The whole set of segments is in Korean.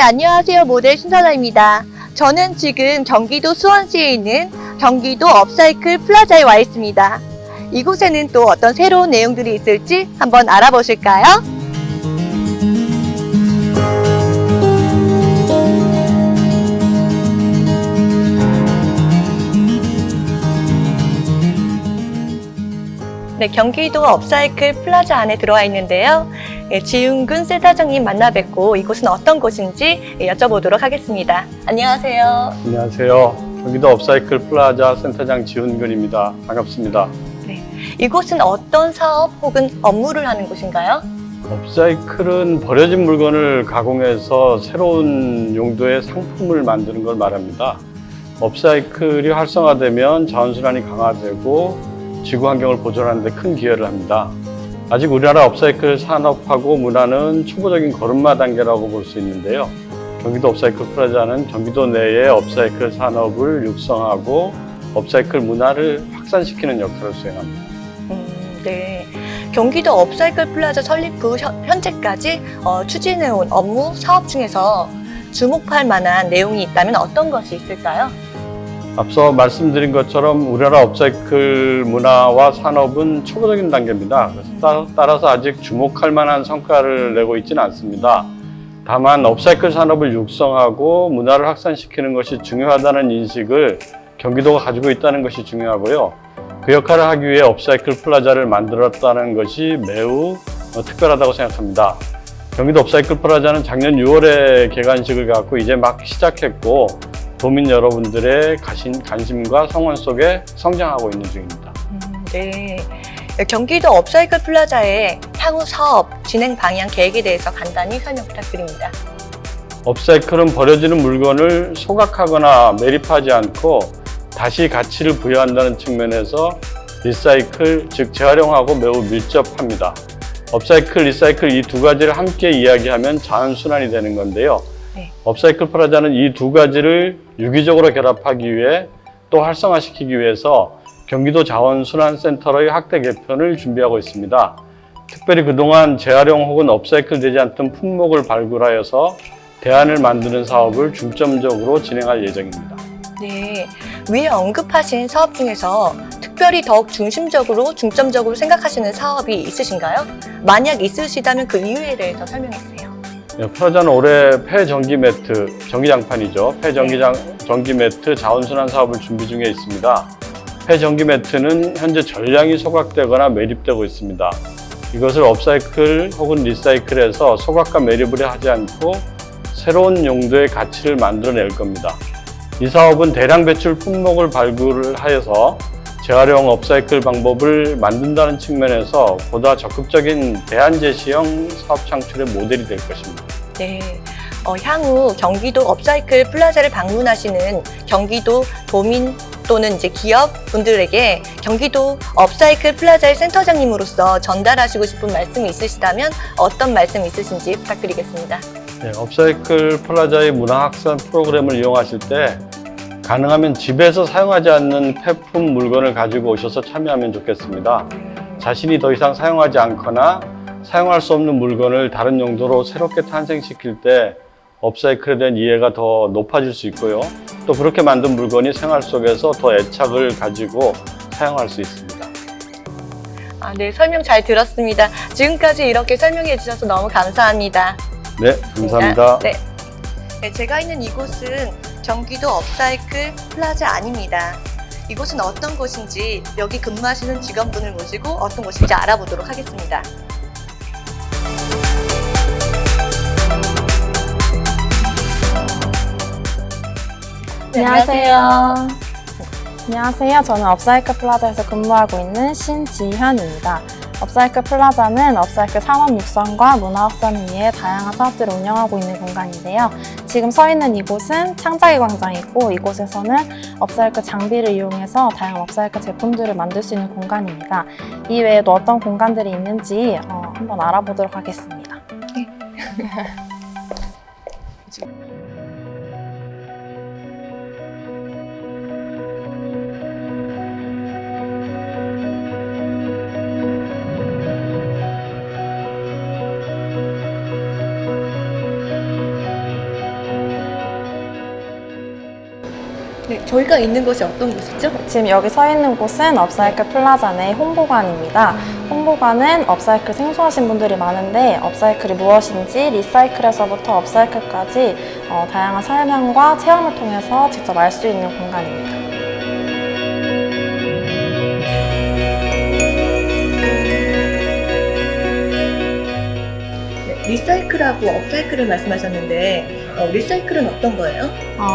안녕하세요. 모델 신선아입니다. 저는 지금 경기도 수원시에 있는 경기도 업사이클 플라자에 와 있습니다. 이곳에는 또 어떤 새로운 내용들이 있을지 한번 알아보실까요? 네, 경기도 업사이클 플라자 안에 들어와 있는데요. 지윤근 센터장님 만나 뵙고 이곳은 어떤 곳인지 여쭤보도록 하겠습니다. 안녕하세요. 안녕하세요. 경기도 업사이클 플라자 센터장 지훈근입니다. 반갑습니다. 네, 이곳은 어떤 사업 혹은 업무를 하는 곳인가요? 업사이클은 버려진 물건을 가공해서 새로운 용도의 상품을 만드는 걸 말합니다. 업사이클이 활성화되면 자원순환이 강화되고 지구 환경을 보존하는 데 큰 기여를 합니다. 아직 우리나라 업사이클 산업하고 문화는 초보적인 걸음마 단계라고 볼 수 있는데요. 경기도 업사이클 플라자는 경기도 내에 업사이클 산업을 육성하고 업사이클 문화를 확산시키는 역할을 수행합니다. 네. 경기도 업사이클 플라자 설립 후 현재까지 추진해온 업무, 사업 중에서 주목할 만한 내용이 있다면 어떤 것이 있을까요? 앞서 말씀드린 것처럼 우리나라 업사이클 문화와 산업은 초보적인 단계입니다. 따라서 아직 주목할 만한 성과를 내고 있지는 않습니다. 다만 업사이클 산업을 육성하고 문화를 확산시키는 것이 중요하다는 인식을 경기도가 가지고 있다는 것이 중요하고요. 그 역할을 하기 위해 업사이클 플라자를 만들었다는 것이 매우 특별하다고 생각합니다. 경기도 업사이클 플라자는 작년 6월에 개관식을 갖고 이제 막 시작했고 도민 여러분들의 관심과 성원 속에 성장하고 있는 중입니다. 네. 경기도 업사이클 플라자의 향후 사업 진행 방향 계획에 대해서 간단히 설명 부탁드립니다. 업사이클은 버려지는 물건을 소각하거나 매립하지 않고 다시 가치를 부여한다는 측면에서 리사이클, 즉 재활용하고 매우 밀접합니다. 업사이클, 리사이클 이 두 가지를 함께 이야기하면 자원순환이 되는 건데요. 네. 업사이클 플라자는 이 두 가지를 유기적으로 결합하기 위해 또 활성화시키기 위해서 경기도 자원순환센터의 확대 개편을 준비하고 있습니다. 특별히 그동안 재활용 혹은 업사이클 되지 않던 품목을 발굴하여서 대안을 만드는 사업을 중점적으로 진행할 예정입니다. 네. 위에 언급하신 사업 중에서 특별히 더욱 중점적으로 생각하시는 사업이 있으신가요? 만약 있으시다면 그 이유에 대해서 설명해 주세요. 플라자는 올해 폐전기 매트, 전기장판이죠. 폐전기 매트 자원순환 사업을 준비 중에 있습니다. 폐전기 매트는 현재 전량이 소각되거나 매립되고 있습니다. 이것을 업사이클 혹은 리사이클해서 소각과 매립을 하지 않고 새로운 용도의 가치를 만들어낼 겁니다. 이 사업은 대량 배출 품목을 발굴을 하여서 재활용 업사이클 방법을 만든다는 측면에서 보다 적극적인 대안 제시형 사업 창출의 모델이 될 것입니다. 네. 향후 경기도 업사이클 플라자를 방문하시는 경기도 도민 또는 이제 기업 분들에게 경기도 업사이클 플라자의 센터장님으로서 전달하시고 싶은 말씀이 있으시다면 어떤 말씀 있으신지 부탁드리겠습니다. 네, 업사이클 플라자의 문화 확산 프로그램을 이용하실 때 가능하면 집에서 사용하지 않는 폐품 물건을 가지고 오셔서 참여하면 좋겠습니다. 자신이 더 이상 사용하지 않거나 사용할 수 없는 물건을 다른 용도로 새롭게 탄생시킬 때 업사이클에 대한 이해가 더 높아질 수 있고요. 또 그렇게 만든 물건이 생활 속에서 더 애착을 가지고 사용할 수 있습니다. 네, 설명 잘 들었습니다. 지금까지 이렇게 설명해 주셔서 너무 감사합니다. 네, 감사합니다. 네. 네, 제가 있는 이곳은 경기도 업사이클 플라자 아닙니다. 이곳은 어떤 곳인지 여기 근무하시는 직원분을 모시고 어떤 곳인지 알아보도록 하겠습니다. 네, 안녕하세요. 안녕하세요. 저는 업사이클 플라자에서 근무하고 있는 신지현입니다. 업사이클 플라자는 업사이클 산업 육성과 문화 확산을 위해 다양한 사업들을 운영하고 있는 공간인데요. 지금 서 있는 이곳은 창작의 광장이고 이곳에서는 업사이클 장비를 이용해서 다양한 업사이클 제품들을 만들 수 있는 공간입니다. 이 외에도 어떤 공간들이 있는지 한번 알아보도록 하겠습니다. 저희가 있는 곳이 어떤 곳이죠? 지금 여기 서 있는 곳은 업사이클 플라자 내 홍보관입니다. 홍보관은 업사이클 생소하신 분들이 많은데 업사이클이 무엇인지 리사이클에서부터 업사이클까지 다양한 설명과 체험을 통해서 직접 알 수 있는 공간입니다. 리사이클하고 업사이클을 말씀하셨는데 리사이클은 어떤 거예요?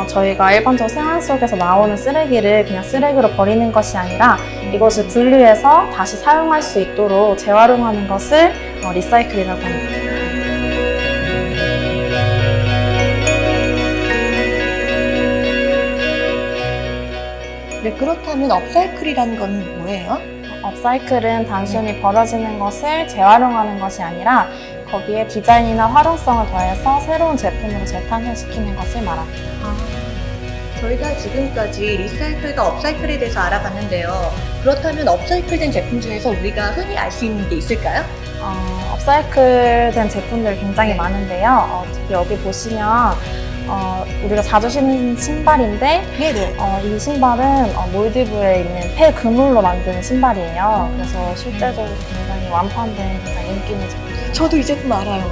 저희가 일반적으로 생활 속에서 나오는 쓰레기를 그냥 쓰레기로 버리는 것이 아니라 이것을 분리해서 다시 사용할 수 있도록 재활용하는 것을 리사이클이라고 합니다. 네, 그렇다면 업사이클이라는 건 뭐예요? 업사이클은 단순히 버려지는 것을 재활용하는 것이 아니라 거기에 디자인이나 활용성을 더해서 새로운 제품으로 재탄생시키는 것을 말합니다. 저희가 지금까지 리사이클과 업사이클에 대해서 알아봤는데요. 그렇다면 업사이클된 제품 중에서 우리가 흔히 알 수 있는 게 있을까요? 업사이클된 제품들이 굉장히 많은데요. 특히 여기 보시면 우리가 자주 신는 신발인데 네네. 이 신발은 몰디브에 있는 폐 그물로 만든 신발이에요. 그래서 실제적으로 굉장히 완판된 굉장히 인기 있는 제품이에요. 저도 이 제품 알아요.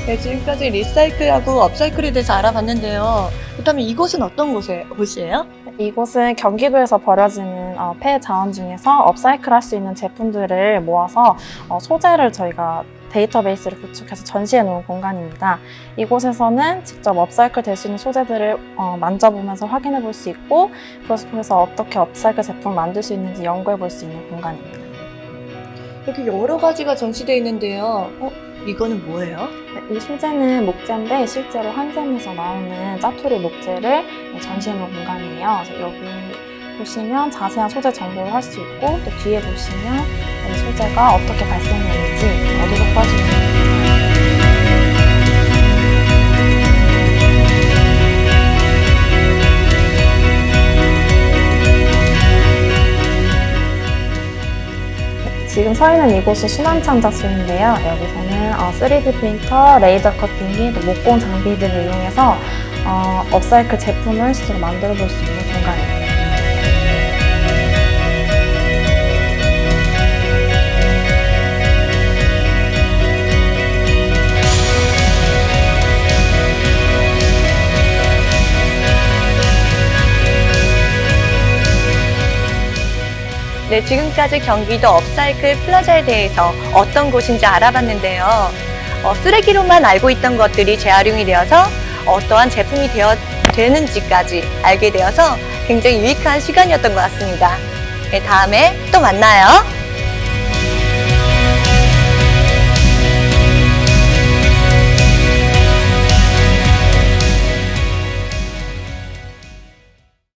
네, 지금까지 리사이클하고 업사이클에 대해서 알아봤는데요. 그렇다면 이곳은 어떤 곳이에요? 이곳은 경기도에서 버려지는 폐 자원 중에서 업사이클 할 수 있는 제품들을 모아서 소재를 저희가 데이터베이스를 구축해서 전시해 놓은 공간입니다. 이곳에서는 직접 업사이클 될 수 있는 소재들을 만져보면서 확인해 볼 수 있고 그것을 통해서 어떻게 업사이클 제품을 만들 수 있는지 연구해 볼 수 있는 공간입니다. 여기 여러 가지가 전시되어 있는데요. 이거는 뭐예요? 이 소재는 목재인데 실제로 한샘에서 나오는 짜투리 목재를 전시해 놓은 공간이에요. 그래서 여기 보시면 자세한 소재 정보를 할 수 있고 또 뒤에 보시면 이 소재가 어떻게 발생했는지 어디서 빠지는지 지금 서 있는 이곳은 순환창 작소인데요. 여기서는 3D 프린터, 레이저 커팅기, 또 목공 장비들을 이용해서 업사이클 제품을 실제로 만들어 볼 수 있는 공간입니다. 네, 지금까지 경기도 업사이클 플라자에 대해서 어떤 곳인지 알아봤는데요. 쓰레기로만 알고 있던 것들이 재활용이 되어서 어떠한 제품이 되는지까지 알게 되어서 굉장히 유익한 시간이었던 것 같습니다. 네, 다음에 또 만나요.